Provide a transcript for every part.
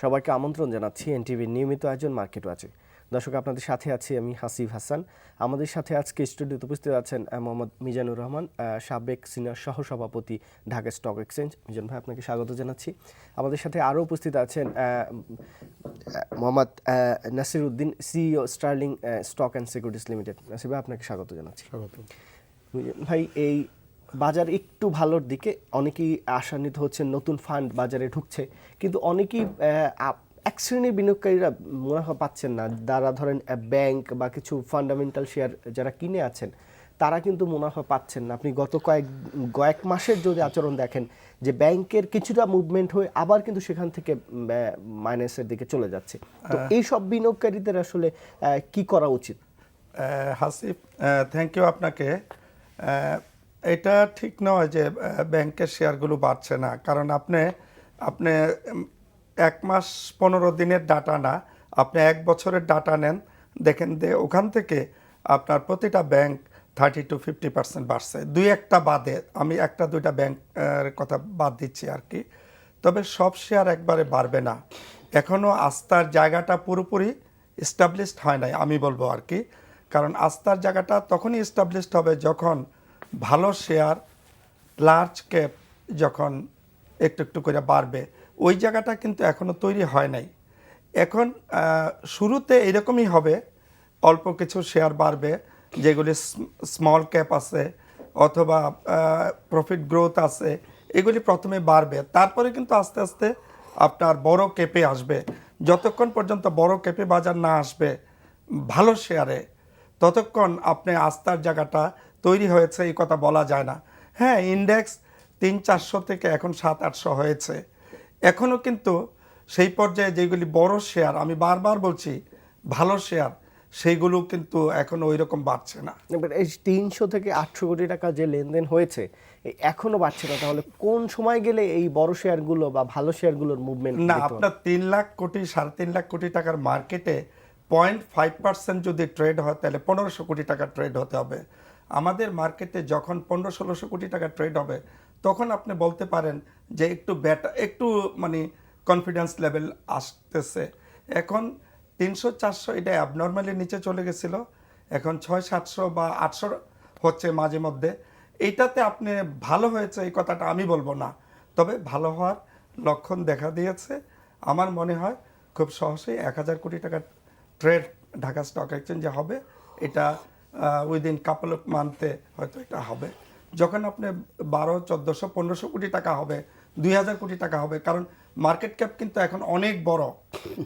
সবাইকে আমন্ত্রণ জানাচ্ছি এনটিভির নিয়মিত আয়োজন মার্কেট ওয়াচে। দর্শক, আপনাদের সাথে আছি আমি হাসিফ হাসান। আমাদের সাথে আজকে স্টুডিওতে উপস্থিত আছেন মোহাম্মদ মিজানুর রহমান, সাবেক সিনিয়র সহসভাপতি ঢাকা স্টক এক্সচেঞ্জ। মিজান ভাই, আপনাকে স্বাগত জানাচ্ছি। আমাদের সাথে আরও উপস্থিত আছেন Mohammad Nasir Uddin, CEO Sterling Stock and Securities Limited. Nasir ভাই, আপনাকে স্বাগত জানাচ্ছি। স্বাগত ভাই, এই বাজার একটু ভালোর দিকে, অনেকেই আশান্বিত হচ্ছেন, নতুন ফান্ড বাজারে ঢুকছে, কিন্তু অনেকেই এক শ্রেণীর বিনিয়োগকারীরা মুনাফা পাচ্ছেন না। যারা ধরেন ব্যাংক বা কিছু ফান্ডামেন্টাল শেয়ার যারা কিনে আছেন, তারা কিন্তু মুনাফা পাচ্ছেন না। আপনি গত কয়েক মাসের যদি আচরণ দেখেন, যে ব্যাংকের কিছুটা মুভমেন্ট হয়ে আবার কিন্তু সেখান থেকে মাইনাসের দিকে চলে যাচ্ছে। তো এই সব বিনিয়োগকারীদের আসলে কি করা উচিত? হাসিফ, থ্যাংক ইউ আপনাকে। এটা ঠিক নয় যে ব্যাংকের শেয়ারগুলো বাড়ছে না, কারণ আপনি 1 মাস 15 দিনের ডাটা না, আপনি 1 বছরের ডাটা নেন, দেখেন যে ওখান থেকে আপনার প্রতিটা ব্যাংক 30-50% বাড়ছে। দুই একটা বাদে, আমি একটা দুইটা ব্যাংকের কথা বাদ দিচ্ছি আর কি। তবে সব শেয়ার একবারে বাড়বে না, এখনও আস্থার জায়গাটা পুরোপুরি এস্টাবলিশড হয় নাই আমি বলবো আর কি। কারণ আস্থার জায়গাটা তখনই এস্টাবলিশড হবে যখন ভালো শেয়ার, লার্জ ক্যাপ যখন একটু একটু করে বাড়বে। ওই জায়গাটা কিন্তু এখনও তৈরি হয় নাই। এখন শুরুতে এরকমই হবে, অল্প কিছু শেয়ার বাড়বে যেগুলি স্মল ক্যাপ আছে অথবা প্রফিট গ্রোথ আছে, এগুলি প্রথমে বাড়বে, তারপরে কিন্তু আস্তে আস্তে আপনার বড় ক্যাপে আসবে। যতক্ষণ পর্যন্ত বড় ক্যাপে বাজার না আসবে ভালো শেয়ারে, ততক্ষণ আপনি আস্থার জায়গাটা তৈরি হয়েছে এই কথা বলা যায় না। হ্যাঁ, ইন্ডেক্স 300-400 থেকে এখন 700-800 হয়েছে, এখনও কিন্তু সেই পর্যায়ে যেগুলি বড় শেয়ার, আমি বারবার বলছি ভালো শেয়ার, সেইগুলো কিন্তু এখন ওই রকম বাড়ছে না। এই 300 থেকে 800 কোটি টাকা যে লেনদেন হয়েছে, এখনো বাড়ছে না। তাহলে কোন সময় গেলে এই বড় শেয়ারগুলো বা ভালো শেয়ারগুলোর মুভমেন্ট? না, আপনার 3 লাখ কোটি 3.5 লাখ কোটি টাকার মার্কেটে 0.5% যদি ট্রেড হয় তাহলে 1500 কোটি টাকা ট্রেড হতে হবে। আমাদের মার্কেটে যখন 1500-1600 কোটি টাকা ট্রেড হবে, তখন আপনি বলতে পারেন যে একটু মানে কনফিডেন্স লেভেল আসতেছে। এখন 300-400 এটা অ্যাবনর্মালি নিচে চলে গেছিল, এখন 600-700 বা 800 হচ্ছে মাঝে মধ্যে। এইটাতে আপনি ভালো হয়েছে এই কথাটা আমি বলবো না, তবে ভালো হওয়ার লক্ষণ দেখা দিয়েছে। আমার মনে হয় খুব সহজেই 1000 কোটি টাকার ট্রেড ঢাকা স্টক এক্সচেঞ্জে হবে। এটা উইদিন কাপল অফ মান্থে হয়তো এটা হবে। যখন আপনি 1200-1400-1500 কোটি টাকা হবে, 2000 কোটি টাকা হবে, কারণ মার্কেট ক্যাপ কিন্তু এখন অনেক বড়,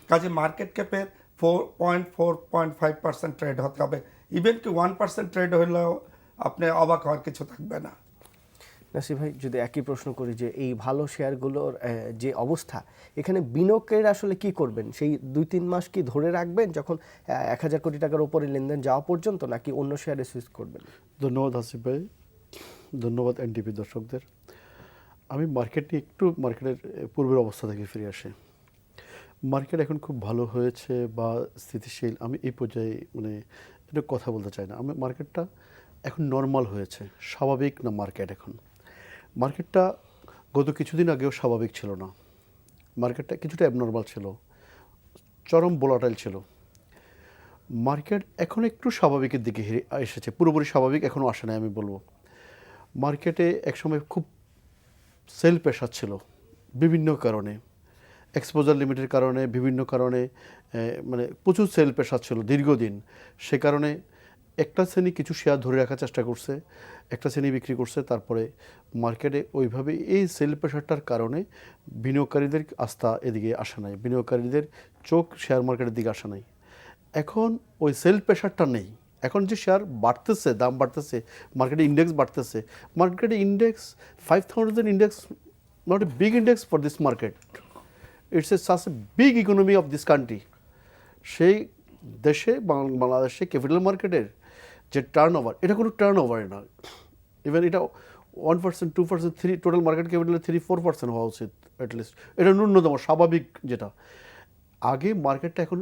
কাজে মার্কেট ক্যাপের 4.5% ট্রেড হতে হবে। ইভেন কি 1% ট্রেড হলেও আপনি অবাক হওয়ার কিছু থাকবে না। নাসির ভাই, যদি একই প্রশ্ন করি যে এই ভালো শেয়ারগুলোর যে অবস্থা, এখানে বিনিয়োগকারীরা আসলে কি করবেন? সেই 2-3 মাস কি ধরে রাখবেন যখন 1000 কোটি টাকার উপরে লেনদেন যাওয়া পর্যন্ত, নাকি অন্য শেয়ারে সুইচ করবেন? ধন্যবাদ হাসিফ ভাই, ধন্যবাদ এনটিভি দর্শকদের। আমি মার্কেটের পূর্বের অবস্থা থেকে ফিরে আসি। মার্কেট এখন খুব ভালো হয়েছে বা স্থিতিশীল, আমি এই পর্যায়ে এটা কথা বলতে চাই না। মার্কেটটা এখন নর্মাল হয়েছে, স্বাভাবিক না মার্কেট এখন। মার্কেটটা গত কিছুদিন আগেও স্বাভাবিক ছিল না, মার্কেটটা কিছুটা অ্যাবনর্মাল ছিল, চরম ভোলাটাইল ছিল। মার্কেট এখন একটু স্বাভাবিকের দিকে এসেছে, পুরোপুরি স্বাভাবিক এখনও আসে নাই আমি বলবো। মার্কেটে একসময় খুব সেল প্রেশার ছিল বিভিন্ন কারণে, এক্সপোজার লিমিটের কারণে, বিভিন্ন কারণে প্রচুর সেল প্রেশার ছিল দীর্ঘদিন। সে কারণে একটা শ্রেণী কিছু শেয়ার ধরে রাখার চেষ্টা করছে, একটা শ্রেণী বিক্রি করছে। তারপরে মার্কেটে ওইভাবে এই সেল প্রেশারটার কারণে বিনিয়োগকারীদের আস্থা এদিকে আসা নাই, বিনিয়োগকারীদের চোখ শেয়ার মার্কেটের দিকে আসা নাই। এখন ওই সেল প্রেশারটা নেই, এখন যে শেয়ার বাড়তেছে, দাম বাড়তেছে, মার্কেটে ইন্ডেক্স বাড়তেছে। মার্কেটে index 5000 index, not a big index for this market, it's such a big economy of this country. সেই দেশে বাংলাদেশে ক্যাপিটাল মার্কেটের যে টার্ন ওভার, এটা কোনো টার্ন ওভারে না। ইভেন এটা 1%, 2%, 3 টোটাল মার্কেট ক্যাপিটালের 3-4% হওয়া উচিত অ্যাটলিস্ট। এটা ন্যূনতম স্বাভাবিক যেটা। আগে মার্কেটটা এখন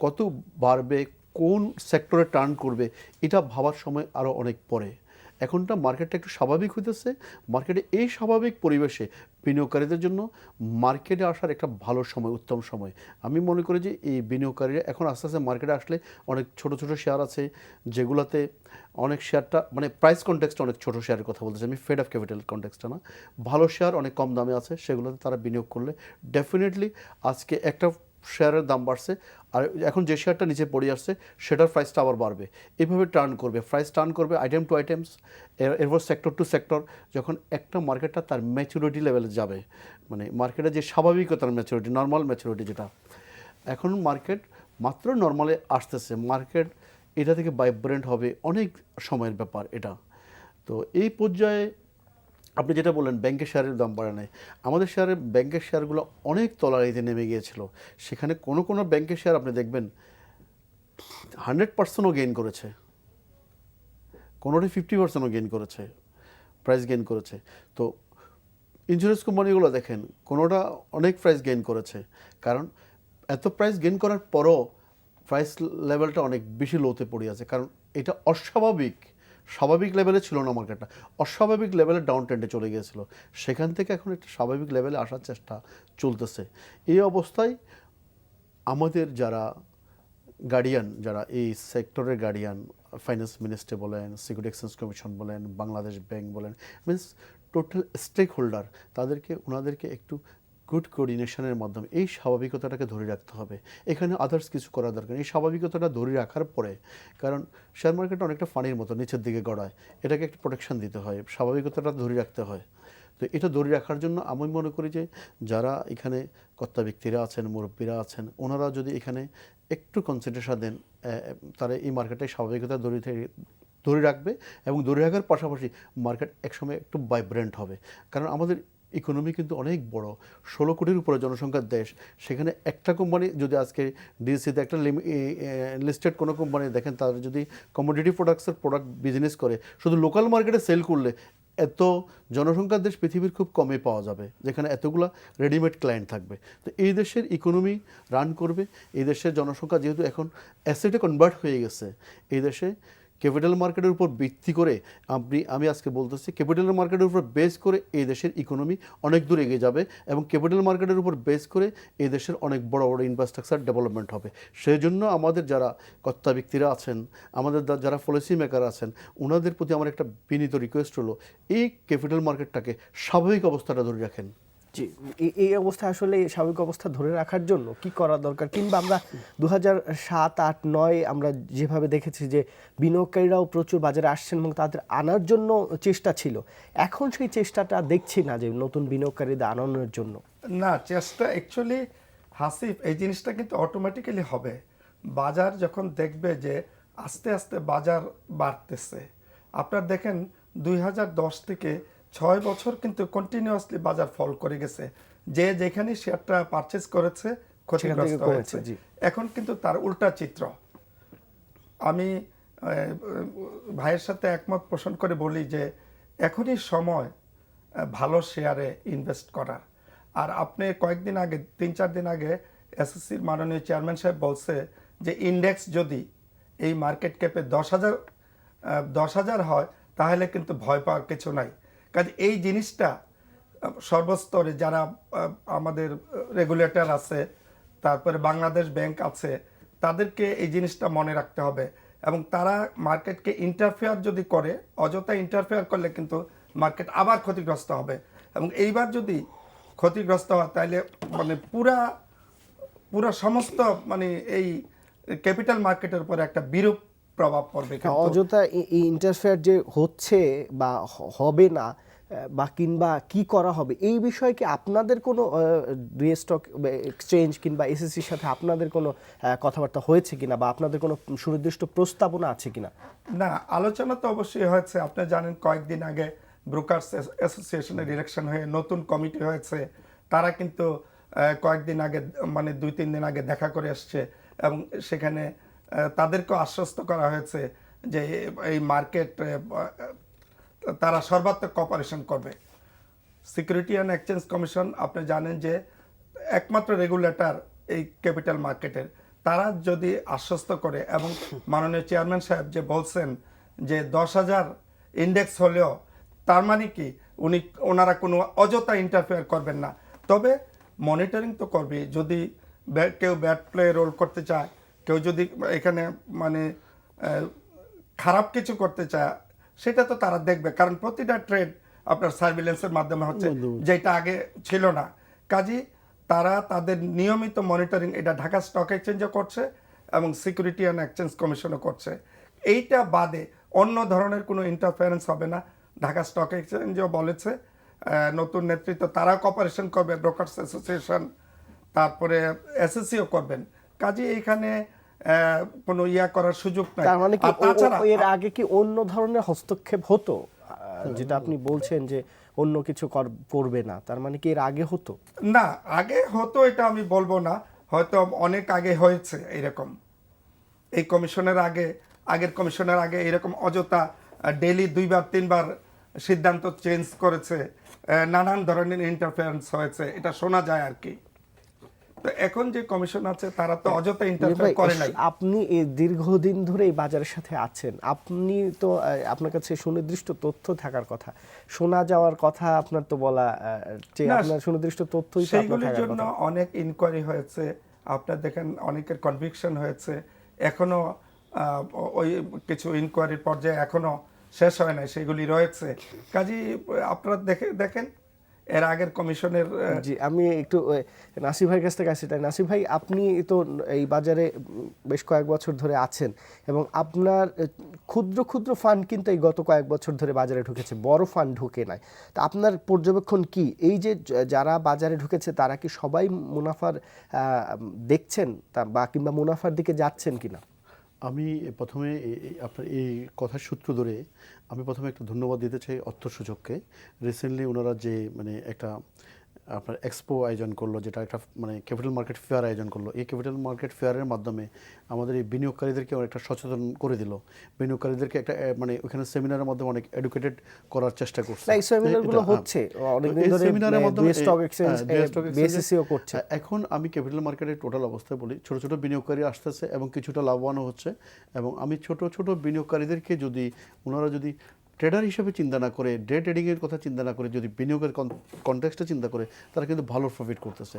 কত বাড়বে, কোন সেক্টরে টার্ন করবে, এটা ভাবার সময় আরও অনেক পরে। এখনটা মার্কেটটা একটু স্বাভাবিক হইতেছে। মার্কেটে এই স্বাভাবিক পরিবেশে বিনিয়োগকারীদের জন্য মার্কেটে আসার একটা ভালো সময়, উত্তম সময়। আমি মনে করি যে এই বিনিয়োগকারীরা এখন আস্তে আস্তে মার্কেটে আসলে, অনেক ছোট ছোট শেয়ার আছে যেগুলোতে অনেক শেয়ারটা মানে প্রাইস কনটেক্সটে অনেক ছোট শেয়ারের কথা বলতেছি আমি, ফেড অফ ক্যাপিটাল কনটেক্সটটা না, ভালো শেয়ার অনেক কম দামে আছে, সেগুলোতে তারা বিনিয়োগ করলে ডেফিনেটলি আজকে একটা শেয়ারের দাম বাড়ছে আর এখন যে শেয়ারটা নিচে পড়ে আসছে সেটার প্রাইসটা আবার বাড়বে, এইভাবে টার্ন করবে, প্রাইস টার্ন করবে আইটেম টু আইটেমস, এরপর সেক্টর টু সেক্টর। যখন একটা মার্কেটটা তার ম্যাচুরিটি লেভেলে যাবে, মানে মার্কেটের যে স্বাভাবিকতার ম্যাচুরিটি, নর্মাল ম্যাচুরিটি যেটা, এখন মার্কেট মাত্র নর্মালে আসতেছে, মার্কেট এটা থেকে ভাইব্রেন্ট হবে অনেক সময়ের ব্যাপার এটা। তো এই পর্যায়ে আপনি যেটা বললেন ব্যাংকের শেয়ারের দাম বাড়ে নাই, আমাদের শেয়ারের ব্যাংকের শেয়ারগুলো অনেক তলানিতে নেমে গিয়েছিল। সেখানে কোনো কোনো ব্যাংকের শেয়ার আপনি দেখবেন 100%ও গেইন করেছে, কোনোটি 50%ও গেইন করেছে, প্রাইস গেইন করেছে। তো ইন্স্যুরেন্স কোম্পানিগুলো দেখেন কোনোটা অনেক প্রাইস গেইন করেছে, কারণ এত প্রাইস গেইন করার পরও প্রাইস লেভেলটা অনেক বেশি লোতে পড়ে আছে, কারণ এটা অস্বাভাবিক, স্বাভাবিক লেভেলে ছিল না মার্কেটটা, অস্বাভাবিক লেভেলে ডাউন ট্রেন্ডে চলে গিয়েছিল, সেখান থেকে এখন একটা স্বাভাবিক লেভেলে আসার চেষ্টা চলতেছে। এই অবস্থায় আমাদের যারা গার্ডিয়ান, যারা এই সেক্টরের গার্ডিয়ান, ফাইন্যান্স মিনিস্ট্রি বলেন, সিকিউরিটি এক্সচেঞ্জ কমিশন বলেন, বাংলাদেশ ব্যাংক বলেন, মিনস টোটাল স্টেক হোল্ডার, ওনাদেরকে একটু গুড কোঅর্ডিনেশনের মাধ্যমে এই স্বাভাবিকতাটাকে ধরে রাখতে হবে। এখানে আদার্স কিছু করার দরকার নেই, এই স্বাভাবিকতাটা ধরে রাখার পরে, কারণ শেয়ার মার্কেটটা অনেকটা ফানির মতো নিচের দিকে গড়ায়, এটাকে একটা প্রোটেকশন দিতে হয়, স্বাভাবিকতাটা ধরে রাখতে হয়। তো এটা ধরে রাখার জন্য আমি মনে করি যে যারা এখানে কর্তা ব্যক্তিরা আছেন, মুরব্বীরা আছেন, ওনারা যদি এখানে একটু কনসেন্ট্রেশন দেন, তারা এই মার্কেটের স্বাভাবিকতা ধরে রাখবে, এবং ধরে রাখার পাশাপাশি মার্কেট একসময় একটু ভাইব্রেন্ট হবে। কারণ আমাদের ইকোনমি কিন্তু অনেক বড়, 16 কোটির উপরে জনসংখ্যার দেশ, সেখানে একটা কোম্পানি যদি আজকে ডিএসসিতে একটা লিস্টেড কোনো কোম্পানি দেখেন, তারা যদি কমোডিটি প্রোডাক্টসের প্রোডাক্ট বিজনেস করে, শুধু লোকাল মার্কেটে সেল করলে এত জনসংখ্যার দেশ পৃথিবীর খুব কমই পাওয়া যাবে যেখানে এতগুলা রেডিমেড ক্লায়েন্ট থাকবে। তো এই দেশের ইকোনমি রান করবে, এই দেশের জনসংখ্যা যেহেতু এখন অ্যাসেটে কনভার্ট হয়ে গেছে, এই দেশে ক্যাপিটাল মার্কেটের উপর ভিত্তি করে আমি আজকে বলতেছি, ক্যাপিটাল মার্কেটের উপর বেস করে এই দেশের ইকোনমি অনেক দূর এগিয়ে যাবে, এবং ক্যাপিটাল মার্কেটের উপর বেস করে এই দেশের অনেক বড় বড় ইনফ্রাস্ট্রাকচার ডেভেলপমেন্ট হবে। সেই জন্য আমাদের যারা কর্তা ব্যক্তিরা আছেন, আমাদের যারা পলিসি মেকার আছেন, ওনাদের প্রতি আমার একটা বিনীত রিকোয়েস্ট হলো, এই ক্যাপিটাল মার্কেটটাকে স্বাভাবিক অবস্থাটা ধরে রাখেন। জি, এই অবস্থা আসলে স্বাভাবিক অবস্থা ধরে রাখার জন্য কি করা দরকার, কিংবা আমরা 2007, 8, 9 আমরা যেভাবে দেখেছি যে বিনিয়োগকারীরাও প্রচুর বাজারে আসছেন এবং তাদের আনার জন্য চেষ্টা ছিল, এখন সেই চেষ্টাটা দেখছি না যে নতুন বিনিয়োগকারীদের আনানোর জন্য। না, চেষ্টা অ্যাকচুয়ালি হাসিফ, এই জিনিসটা কিন্তু অটোমেটিক্যালি হবে। বাজার যখন দেখবে যে আস্তে আস্তে বাজার বাড়তেছে, আপনার দেখেন 2010 থেকে 6 বছর কিন্তু কন্টিনিউয়াসলি বাজার ফল করে গেছে, যে যেখানে শেয়ারটা পারচেজ করেছে ক্ষতিগ্রস্ত হয়েছে। এখন কিন্তু তার উল্টা চিত্র। আমি ভাইয়ের সাথে একমত পোষণ করে বলি যে এখনই সময় ভালো শেয়ারে ইনভেস্ট করার। আর আপনি কয়েকদিন আগে, 3-4 দিন আগে এসএসসির মাননীয় চেয়ারম্যান সাহেব বলছে যে ইন্ডেক্স যদি এই মার্কেট ক্যাপে 10,000 হয় তাহলে কিন্তু ভয় পাওয়ার কিছু নাই। কাজে এই জিনিসটা সর্বস্তরে যারা আমাদের রেগুলেটর আছে, তারপরে বাংলাদেশ ব্যাংক আছে, তাদেরকে এই জিনিসটা মনে রাখতে হবে, এবং তারা মার্কেটকে ইন্টারফেয়ার যদি করে, অযথা ইন্টারফেয়ার করলে কিন্তু মার্কেট আবার ক্ষতিগ্রস্ত হবে, এবং এইবার যদি ক্ষতিগ্রস্ত হয় তাহলে মানে পুরা সমস্ত মানে এই ক্যাপিটাল মার্কেটের উপর একটা বিরূপ প্রভাব পড়বে। অযথা এই ইন্টারফেয়ার যে হচ্ছে বা হবে না, বা কিংবা কি করা হবে, এই বিষয়ে কি আপনাদের কোনো স্টক এক্সচেঞ্জ কিংবা এসএসসির সাথে আপনাদের কোনো কথাবার্তা হয়েছে কিনা, বা আপনাদের কোনো সুনির্দিষ্ট প্রস্তাবনা আছে কিনা? না, আলোচনা তো অবশ্যই হয়েছে। আপনি জানেন কয়েকদিন আগে ব্রোকার্স অ্যাসোসিয়েশনের ইলেকশন হয়ে নতুন কমিটি হয়েছে, তারা কিন্তু কয়েকদিন আগে মানে 2-3 দিন আগে দেখা করে আসছে, এবং সেখানে তাদেরকেও আশ্বস্ত করা হয়েছে যে এই মার্কেট তারা সর্বাত্মক কোঅপারেশন করবে। সিকিউরিটি অ্যান্ড এক্সচেঞ্জ কমিশন আপনি জানেন যে একমাত্র রেগুলেটর এই ক্যাপিটাল মার্কেটের, তারা যদি আশ্বস্ত করে, এবং মাননীয় চেয়ারম্যান সাহেব যে বলছেন যে 10,000 ইন্ডেক্স হলেও তার মানে কি ওনারা কোনো অযথা ইন্টারফেয়ার করবেন না। তবে মনিটরিং তো করবে, যদি কেউ ব্যাড প্লে রোল করতে চায়, কেউ যদি এখানে মানে খারাপ কিছু করতে চায়, সেটা তো তারা দেখবে, কারণ প্রতিটা ট্রেড আপনার সার্ভিলেন্সের মাধ্যমে হচ্ছে, যেটা আগে ছিল না। কাজী তারা তাদের নিয়মিত মনিটরিং এটা ঢাকা স্টক এক্সচেঞ্জও করছে এবং সিকিউরিটি অ্যান্ড এক্সচেঞ্জ কমিশনও করছে। এইটা বাদে অন্য ধরনের কোনো ইন্টারফারেন্স হবে না। ঢাকা স্টক এক্সচেঞ্জও বলেছে নতুন নেতৃত্ব তারা কপারেশন করবে, ব্রোকার্স অ্যাসোসিয়েশন, তারপরে এসএসসিও করবেন। কাজে এইখানে কোনো করার সুযোগ নাই। তার মানে কি আর তাছাড়া এর আগে কি অন্য ধরনের হস্তক্ষেপ হতো, যেটা আপনি বলছেন যে অন্য কিছু করবে না, তার মানে কি এর আগে হতো? না, আগে হতো এটা আমি বলবো না, হয়তো অনেক আগে হয়েছে এরকম। এই কমিশনের আগের কমিশনের আগে এরকম অযথা ডেইলি 2-3 বার সিদ্ধান্ত চেঞ্জ করেছে, নানান ধরনের ইন্টারফারেন্স হয়েছে, এটা শোনা যায় আর কি। তো এখন যে কমিশন আছে তারা তো অযথা ইন্টারফেয়ার করে নাই। আপনি এই দীর্ঘদিন ধরে এই বাজারের সাথে আছেন, আপনি তো আপনার কাছে সুনির্দিষ্ট তথ্য থাকার কথা, শোনা যাওয়ার কথা আপনার তো বলা, যে আপনার সুনির্দিষ্ট তথ্যই তো আপনার সেইগুলির থাকার জন্য কথা। অনেক ইনকোয়ারি হয়েছে, আপনার দেখেন অনেকের কনভিকশন হয়েছে, এখনো ওই কিছু ইনকোয়ারির পর্যায়ে এখনো শেষ হয় নাই, সেগুলি রয়েছে। কাজী আপনারা দেখেন এর আগের কমিশনের। জি, আমি একটু নাসির ভাইয়ের কাছ থেকে আসি। তাই নাসির ভাই, আপনি তো এই বাজারে বেশ কয়েক বছর ধরে আছেন এবং আপনার ক্ষুদ্র ক্ষুদ্র ফান্ড কিন্তু এই গত কয়েক বছর ধরে বাজারে ঢুকেছে, বড় ফান্ড ঢুকে নাই। তা আপনার পর্যবেক্ষণ কি, এই যে যারা বাজারে ঢুকেছে তারা কি সবাই মুনাফার দেখছেন বা কিংবা মুনাফার দিকে যাচ্ছেন কিনা? আমি প্রথমে আপনার এই কথার সূত্র ধরে আমি প্রথমে একটা ধন্যবাদ দিতে চাই অর্থ সূচককে। রিসেন্টলি ওনারা যে মানে একটা আপনার এক্সপো আয়োজন করলো, যেটা একটা মানে ক্যাপিটাল মার্কেট ফেয়ার আয়োজন করলো, এই ক্যাপিটাল মার্কেট ফেয়ারের মাধ্যমে আমাদের এই বিনিয়োগকারীদেরকে অনেকটা সচেতন করে দিল। বিনিয়োগকারীদেরকে একটা মানে ওখানে সেমিনারের মাধ্যমে অনেক এডুকেটেড করার চেষ্টা করছে। এই সেমিনারগুলো হচ্ছে অনেকদিন ধরে, সেমিনারের মাধ্যমে স্টক এক্সচেঞ্জ, বিএসসিও করছে। এখন আমি ক্যাপিটাল মার্কেটের টোটাল অবস্থায় বলি, ছোট ছোট বিনিয়োগকারী আসতেছে এবং কিছুটা লাভবানও হচ্ছে। এবং আমি ছোট ছোট বিনিয়োগকারীদেরকে যদি ওনারা যদি ট্রেডার হিসেবে চিন্তা না করে, ডে ট্রেডিংয়ের কথা চিন্তা না করে, যদি বিনিয়োগের কনটেক্সটে চিন্তা করে, তারা কিন্তু ভালো প্রফিট করতেছে।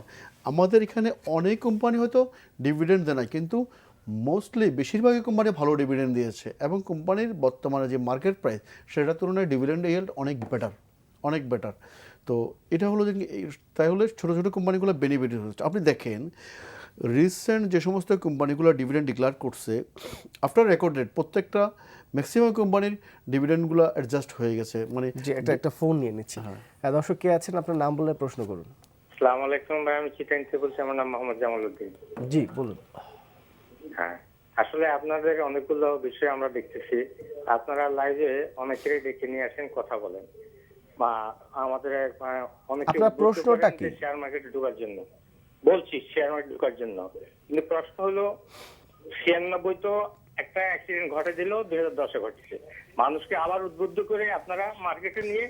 আমাদের এখানে অনেক কোম্পানি হয়তো ডিভিডেন্ড দেয় না, কিন্তু মোস্টলি বেশিরভাগই কোম্পানি ভালো ডিভিডেন্ড দিয়েছে এবং কোম্পানির বর্তমানে যে মার্কেট প্রাইস সেটার তুলনায় ডিভিডেন্ড ইয়েল্ড অনেক বেটার। তো এটা হলো যে তাই হলে ছোটো ছোটো কোম্পানিগুলো বেনিফিট হচ্ছে। আপনি দেখেন রিসেন্ট যে সমস্ত কোম্পানিগুলো ডিভিডেন্ড ডিক্লেয়ার করছে আফটার রেকর্ড ডেট, প্রত্যেকটা ম্যাক্সিমাম কোম্পানির ডিভিডেন্ডগুলো অ্যাডজাস্ট হয়ে গেছে। মানে যে একটা ফোন নিয়ে নিচ্ছি। হ্যাঁ, দর্শক কে আছেন, আপনার নাম বলে প্রশ্ন করুন। আসসালামু আলাইকুম ভাই, আমি চিটাং থেকে বলছি, আমার নাম মোহাম্মদ জামাল উদ্দিন। জি, বলুন। হ্যাঁ, আসলে আপনাদের অনেকগুলো বিষয় আমরা দেখতেছি, আপনারা লাইভে অনেকেরই ডেকে নিয়ে আসেন, কথা বলেন, বা আমাদের অনেকে আপনার প্রশ্নটা কি? শেয়ার মার্কেটে ঢোকার জন্য বলছি, শেয়ার মার্কেট ঢোকার জন্য। কিন্তু প্রশ্ন হলো 96 তো একটা অ্যাক্সিডেন্ট ঘটে দিল, 2010-এ ঘটেছে, মানুষকে আবার উদ্বুদ্ধ করে আপনারা মার্কেটে নিয়ে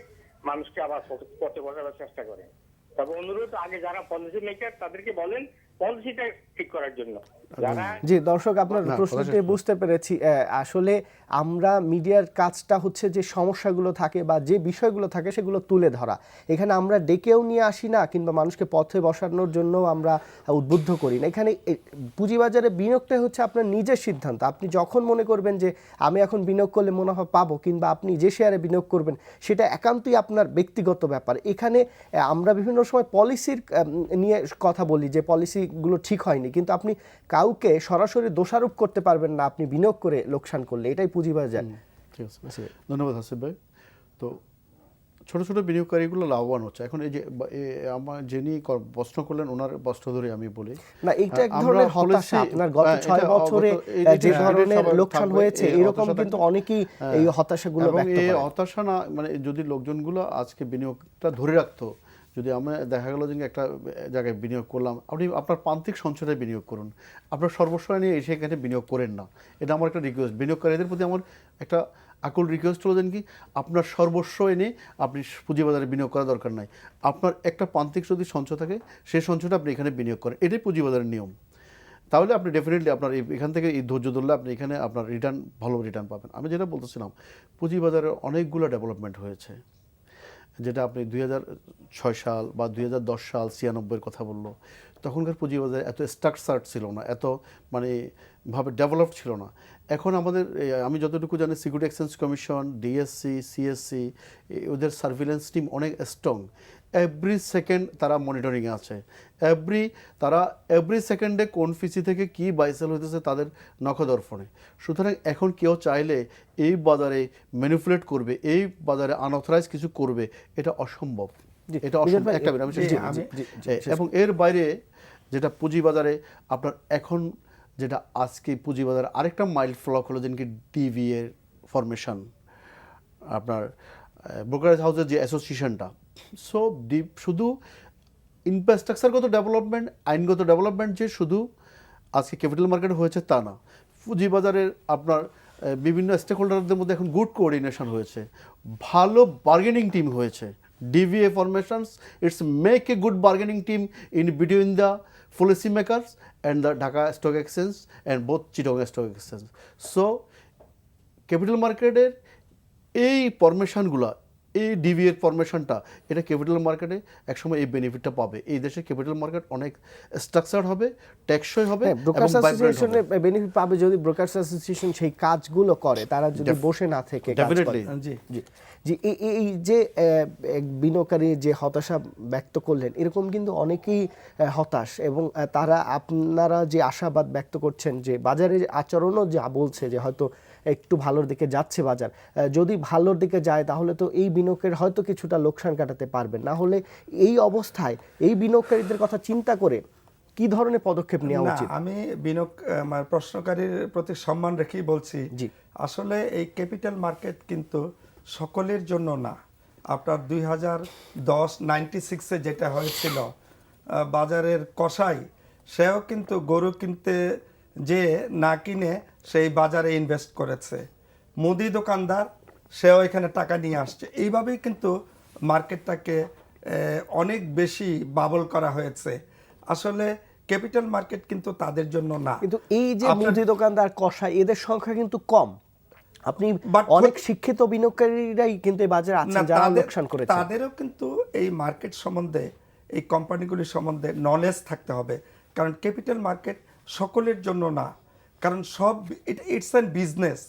মানুষকে আবার পথে বসানোর চেষ্টা করেন। তবে অনুরোধ, আগে যারা পলিসি মেকার তাদেরকে বলেন পলিসিটা ঠিক করার জন্য। যারা জি, দর্শক আপনার প্রশ্নটি বুঝতে পেরেছি। আসলে আমরা মিডিয়ার কাজটা হচ্ছে যে সমস্যাগুলো থাকে বা যে বিষয়গুলো থাকে সেগুলো তুলে ধরা। এখানে আমরা ডেকেও নিয়ে আসি না কিংবা মানুষকে পথে বসানোর জন্য আমরা উদ্বুদ্ধ করি না। এখানে পুঁজিবাজারে বিনিয়োগটাই হচ্ছে আপনার নিজের সিদ্ধান্ত। আপনি যখন মনে করবেন যে আমি এখন বিনিয়োগ করলে মুনাফা পাবো, কিংবা আপনি যে শেয়ারে বিনিয়োগ করবেন সেটা একান্তই আপনার ব্যক্তিগত ব্যাপার। এখানে আমরা বিভিন্ন সময় পলিসির নিয়ে কথা বলি যে পলিসিগুলো ঠিক হয়নি, কিন্তু আপনি কাউকে সরাসরি দোষারোপ করতে পারবেন না আপনি বিনিয়োগ করে লোকসান করলে। এটাই পুঁজিবাজার। ঠিক আছে, ধন্যবাদ হাসিব ভাই। তো ছোটো ছোটো বিনিয়োগকারীগুলো লাভবান হচ্ছে। এখন এই যে আমার যিনি প্রশ্ন করলেন ওনার প্রশ্ন ধরে আমি বলি না, এইটা এক ধরনের হতাশা। আপনার গত 6 বছরে যে ধরনের লোকসান হয়েছে, এরকম কিন্তু অনেকেই এই হতাশাগুলো ব্যক্ত করে। এই হতাশা না, মানে যদি লোকজনগুলো আজকে বিনিয়োগটা ধরে রাখতো, যদি আমরা দেখা গেল যে একটা জায়গায় বিনিয়োগ করলাম, আপনি আপনার প্রান্তিক সঞ্চয়ে বিনিয়োগ করুন, আপনার সর্বস্বয় নিয়ে সেখানে বিনিয়োগ করেন না। এটা আমার একটা রিকোয়েস্ট বিনিয়োগকারীদের প্রতি, আমার একটা আকুল রিকোয়েস্ট হলো যেন কি আপনার সর্বস্ব এনে আপনি পুঁজিবাজারে বিনিয়োগ করা দরকার নাই। আপনার একটা প্রান্তিক যদি সঞ্চয় থাকে সেই সঞ্চয়টা আপনি এখানে বিনিয়োগ করেন, এটাই পুঁজিবাজারের নিয়ম। তাহলে আপনি ডেফিনেটলি আপনার এখান থেকে এই ধৈর্য ধরলে আপনি এখানে আপনার রিটার্ন ভালো রিটার্ন পাবেন। আমি যেটা বলতেছিলাম, পুঁজিবাজারে অনেকগুলো ডেভেলপমেন্ট হয়েছে, যেটা আপনি 2006 সাল বা 2010 সাল 96-এর কথা বললো, তখনকার পুঁজিবাজারে এত স্ট্রাকচার ছিল না, এত মানে ভাবে ডেভেলপ ছিল না। এখন আমাদের আমি যতটুকু জানি security exchange commission, DSC, CSC, ওদের সার্ভিলেন্স টিম অনেক স্ট্রং। এভরি সেকেন্ড তারা মনিটরিংয়ে আছে, তারা এভরি সেকেন্ডে কোন ফিসি থেকে কি বাইসেল হইতেছে তাদের নখদর্পণে। সুতরাং এখন কেউ চাইলে এই বাজারে ম্যানিপুলেট করবে, এই বাজারে আনঅথরাইজ কিছু করবে, এটা অসম্ভব। এটা অসম্ভব। একটা মিনিট আমি শেষ করছি। এবং এর বাইরে যেটা পুঁজিবাজারে আপনার এখন যেটা আজকে পুঁজিবাজারে আরেকটা মাইল ফ্লক হলো যেন কি ডিভি এর ফরমেশন, আপনার ব্রোকারেজ হাউসের যে অ্যাসোসিয়েশনটা। সো শুধু ইনফ্রাস্ট্রাকচারগত ডেভেলপমেন্ট, আইনগত ডেভেলপমেন্ট যে শুধু আজকে ক্যাপিটাল মার্কেটে হয়েছে তা না, পুঁজিবাজারের আপনার বিভিন্ন স্টেক হোল্ডারদের মধ্যে এখন গুড কোঅর্ডিনেশন হয়েছে, ভালো বার্গেনিং টিম হয়েছে। DVA formations it's make a good bargaining team in between the policy makers and the Dhaka stock exchange and both Chittagong stock exchange. So capital মার্কেটের এই ফরমেশনগুলো, এই ডিভিএর ফরমেশনটা, এটা ক্যাপিটাল মার্কেটে একসময় এই বেনিফিটটা পাবে। এই দেশে ক্যাপিটাল মার্কেট অনেক স্ট্রাকচার হবে, টেকসই হবে, ব্রোকার্স অ্যাসোসিয়েশনের বেনিফিট পাবে যদি ব্রোকার্স অ্যাসোসিয়েশন সেই কাজগুলো করে, তারা যদি বসে না থেকে কাজ করে। জি জি জি, এই যে বিনিয়োগকারী যে হতাশা ব্যক্ত করলেন, এরকম কিন্তু অনেকেই হতাশ, এবং তারা আপনারা যে আশাবাদ ব্যক্ত করছেন যে বাজারের আচরণও যা বলছে যে হয়তো একটু ভালোর দিকে যাচ্ছে বাজার, যদি ভালোর দিকে যায় তাহলে তো এই বিনিয়োগের হয়তো কিছুটা লোকসান কাটাতে পারবেন। না হলে এই অবস্থায় এই বিনিয়োগকারীদের কথা চিন্তা করে কি ধরনের পদক্ষেপ নেওয়া না, উচিত? আমি প্রশ্নকারীর প্রতি সম্মান রেখেই বলছি, জি। আসলে এই ক্যাপিটাল মার্কেট কিন্তু সকলের জন্য না। আপনার 2096-এ যেটা হয়েছিল, বাজারের কসাই সেও কিন্তু গরু কিনতে যে না কিনে সেই বাজারে ইনভেস্ট করেছে, মুদি দোকানদার সেও এখানে টাকা নিয়ে আসছে। এইভাবেই কিন্তু মার্কেটটাকে অনেক বেশি বাবল করা হয়েছে। আসলে ক্যাপিটাল মার্কেট কিন্তু তাদের জন্য না। কিন্তু এই যে আপনার- মুদি দোকানদার, কসাই, এদের সংখ্যা কিন্তু কম। আপনি But অনেক শিক্ষিত বিনিয়োগকারীরাই কিন্তু এই বাজারে আছেন না, যারা তাদের- লোকসান করেছে। তাদেরও কিন্তু এই মার্কেট সম্বন্ধে, এই কোম্পানিগুলির সম্বন্ধে নলেজ থাকতে হবে, কারণ ক্যাপিটাল মার্কেট সকলের জন্য না। কারণ সব ইটস অ্যান বিজনেস।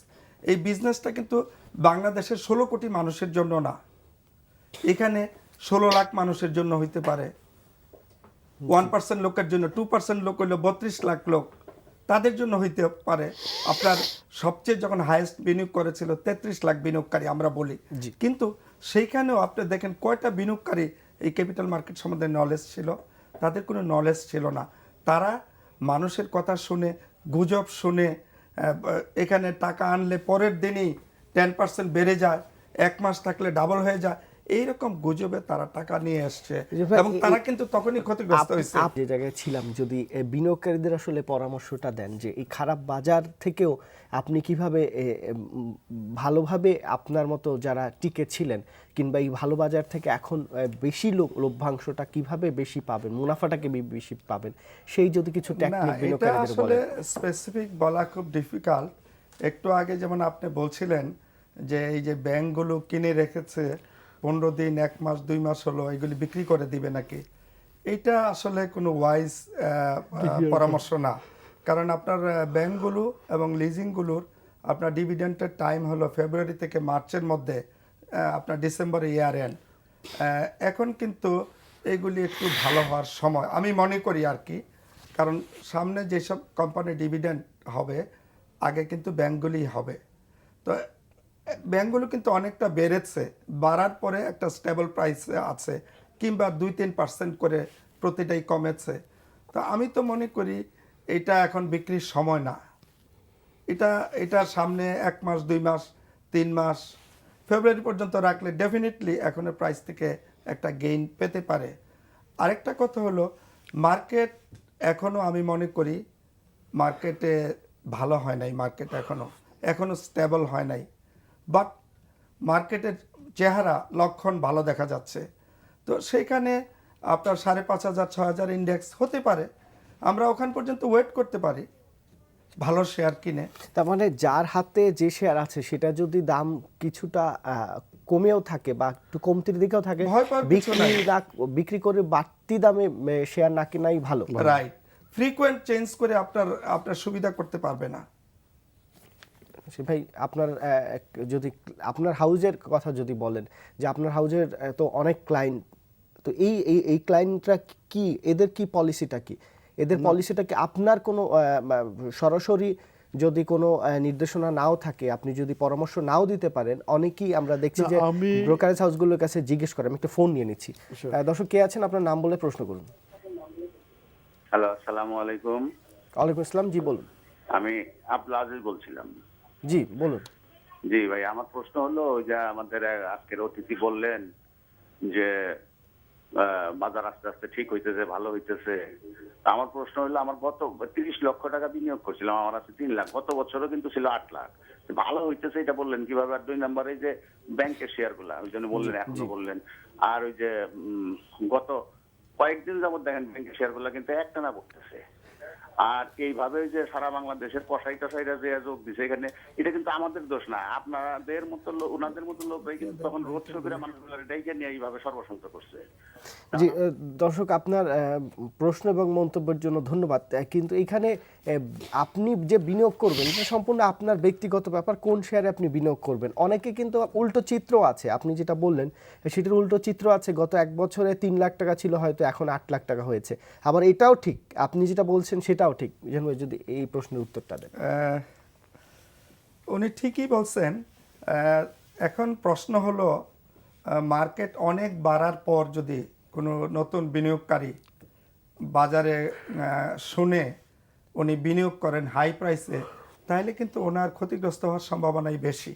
এই বিজনেসটা কিন্তু বাংলাদেশের 16 কোটি মানুষের জন্য না, এখানে 16 লাখ মানুষের জন্য হইতে পারে। 1% লোকের জন্য, 2% লোক হইলো 32 লাখ লোক, তাদের জন্য হইতে পারে। আপনার সবচেয়ে যখন হাইয়েস্ট বিনিয়োগ করেছিল 33 লাখ বিনিয়োগকারী আমরা বলি, কিন্তু সেইখানেও আপনি দেখেন কয়টা বিনিয়োগকারী এই ক্যাপিটাল মার্কেট সম্বন্ধে নলেজ ছিল? তাদের কোনো নলেজ ছিল না। তারা মানুষের কথা শুনে, গুজব শুনে, এখানে টাকা আনলে পরের দিনই 10% বেড়ে যায়, এক মাস থাকলে ডাবল হয়ে যায়, এইরকম গুজবে তারা টাকা নিয়ে আসছে, এবং তারা কিন্তু তখনই ক্ষতিগ্রস্ত হয়েছে। যে জায়গায় ছিলাম, যদি বিনিয়োগকারীদের আসলে পরামর্শটা দেন যে এই খারাপ বাজার থেকেও আপনি কিভাবে ভালোভাবে আপনার মতো যারা টিকে ছিলেন, কিংবা এই ভালো বাজার থেকে এখন বেশি লভ্যাংশটা কিভাবে বেশি পাবেন, মুনাফাটাকে বেশি পাবেন, সেই যদি কিছু না, টেকনিক এটা বিনিয়োগকারীদের আসলে বলেন। স্পেসিফিক বলা খুব ডিফিকাল্ট। একটু আগে যেমন আপনি বলছিলেন যে এই যে ব্যাংকগুলো কিনে রেখেছে 15 দিন, 1 মাস, 2 মাস হলো, এগুলি বিক্রি করে দিবে নাকি, এটা আসলে কোনো ওয়াইজ পরামর্শ না। কারণ আপনার ব্যাংকগুলো এবং লিজিংগুলোর আপনার ডিভিডেন্টের টাইম হলো ফেব্রুয়ারি থেকে মার্চের মধ্যে, আপনার ডিসেম্বরে ইয়ার এন্ড। এখন কিন্তু এগুলি একটু ভালো হওয়ার সময় আমি মনে করি আর কি, কারণ সামনে যেসব কোম্পানি ডিভিডেন্ড হবে আগে কিন্তু ব্যাংকগুলি হবে। তো ব্যাংকগুলো কিন্তু অনেকটা বেড়েছে, বাড়ার পরে একটা স্টেবল প্রাইসে আছে, কিংবা 2-3% করে প্রতিটাই কমেছে। তো আমি তো মনে করি এটা এখন বিক্রির সময় না। এটা সামনে 1 মাস, 2 মাস, 3 মাস, ফেব্রুয়ারি পর্যন্ত রাখলে ডেফিনেটলি এখনের প্রাইস থেকে একটা গেইন পেতে পারে। আরেকটা কথা হলো, মার্কেট এখনো আমি মনে করি মার্কেটে ভালো হয় নাই, মার্কেট এখনো স্টেবল হয় নাই, বাট মার্কেটের চেহারা লক্ষণ ভালো দেখা যাচ্ছে। তো সেইখানে আপনার 5,500-6,000 ইন্ডেক্স হতে পারে, আমরা ওখান পর্যন্ত ওয়েট করতে পারি ভালো শেয়ার কিনে। তার মানে যার হাতে যে শেয়ার আছে সেটা যদি দাম কিছুটা কমেও থাকে বা একটু কমতির দিকেও থাকে, ভয় পাওয়ার কিছু নাই। বিক্রি করে বাড়তি দামে শেয়ার না কেনাই ভালো। রাইট, ফ্রিকোয়েন্ট চেঞ্জ করে আপনার সুবিধা করতে পারবে না। ভাই আপনার যদি আপনার হাউজের কথা যদি বলেন, যে আপনার হাউজের তো অনেক ক্লায়েন্ট, তো এই ক্লায়েন্টরা কি, এদের কি পলিসিটা কি, এদের পলিসিটা কি আপনার কোনো সরাসরি যদি কোনো নির্দেশনা নাও থাকে, আপনি যদি পরামর্শ নাও দিতে পারেন, অনেকেই আমরা দেখছি যে ব্রোকারেজ হাউসগুলোর কাছে জিজ্ঞেস করে। আমি একটা ফোন নিয়ে নিচ্ছি। দর্শক কে আছেন, আপনার নাম বলে প্রশ্ন করুন। হ্যালো, আসসালামু আলাইকুম। ওয়ালাইকুম আসসালাম, জি বলুন। আমি আব্দুল আজিজ বলছিলাম। জি বলুন। জি ভাই, আমার প্রশ্ন হলো, ওই যে আমাদের আজকের অতিথি বললেন যে বাজার আস্তে আস্তে ঠিক হইতেছে, ভালো হইতেছে। তা আমার প্রশ্ন হলো, আমার গত 30 লক্ষ টাকা বিনিয়োগ করছিলাম, আমার আছে 3 লাখ, গত বছরও কিন্তু ছিল 8 লাখ। ভালো হইতেছে এটা বললেন কিভাবে? আর 2 নম্বরে যে ব্যাংকের শেয়ার গুলা ওই জন্য বললেন, এখনো বললেন। আর ওই যে গত কয়েকদিন যাবত দেখেন ব্যাংকের শেয়ার গুলা কিন্তু একটানা পড়তেছে। আর এইভাবে যে সারা বাংলাদেশের কসাই টসাইরা যে যোগ দিছে এখানে, এটা কিন্তু আমাদের দোষ না, আপনাদের মতো ওনাদের মতো লোকরাই কিন্তু তখন রোড শো করে মানুষগুলো ডেকে নিয়ে এইভাবে সর্বসন্ত করছে। জি দর্শক, আপনার প্রশ্ন এবং মন্তব্যের জন্য ধন্যবাদ। কিন্তু এখানে আপনি যে বিনিয়োগ করবেন এটা সম্পূর্ণ আপনার ব্যক্তিগত ব্যাপার, কোন শেয়ারে আপনি বিনিয়োগ করবেন। অনেকে কিন্তু উল্টো চিত্র আছে, আপনি যেটা বললেন সেটার উল্টো চিত্র আছে, গত 1 বছরে 3 লাখ টাকা ছিল, হয়তো এখন 8 লাখ টাকা হয়েছে। আবার এটাও ঠিক, আপনি যেটা বলছেন সেটাও ঠিক। যদি এই প্রশ্নের উত্তরটা দেন। উনি ঠিকই বলছেন। এখন প্রশ্ন হলো, মার্কেট অনেক বাড়ার পর যদি কোনো নতুন বিনিয়োগকারী বাজারে শুনে উনি বিনিয়োগ করেন হাই প্রাইসে, তাহলে কিন্তু ওনার ক্ষতিগ্রস্ত হওয়ার সম্ভাবনাই বেশি।